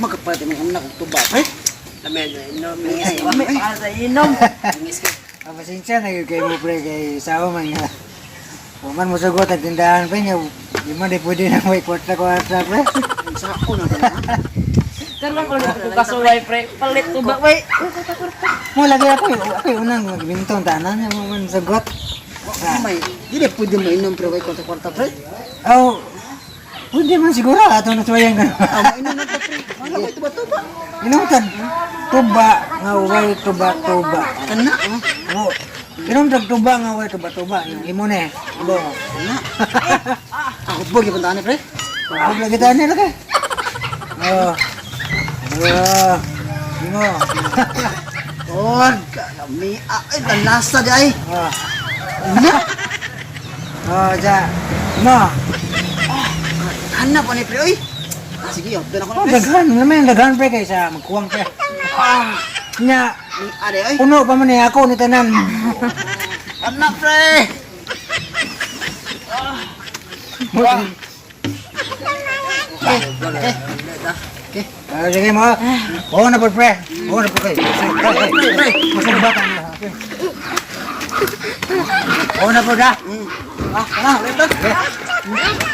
Magkapalit mo anak kong tuba, pre. Amen. Inom. Inom. Pasensya na yun kayo mo pre kay sao man nga. Human mo sugot ang tindahan pre nga. Di mo di pwede na may kwarta-kwarta pre. Sa ako na ba? Karang ko na kasuway pre. Palit ko ba pre? Mo lagi ako unang magbintong tanan mo man sugot. May, di pwede mo inom pre, kay kwarta-kwarta pre. Oh, pwede man siguro ato na tuwayan ka. Inom na pre. Wala ko tuba-tuba. Inutan, tuba nga way tuba-tuba. Kana, Oh, inom tuba nga way tuba-tuba. Yung imo na eh. Ibo. kana. Ako po, gipuntaan pre. Huwag lagi tayo nila ka. Oh. Oh. Imo. Oh, kami, ay, nalasa di ay. Oh. Ano? Oh, ja. Imo. Hanap pa ni pre, oy. Sige, doon ako Oh, na pre. daghan pre kay sa magkuwang pre. Nya, Ade, oy. puno pa man ni ako ni tanan. Hanap pre. Okay. Sige mo. Oo na po pre. Oo na po kay. Pre. Masabatan na. Oo na po da. Kana, ulit.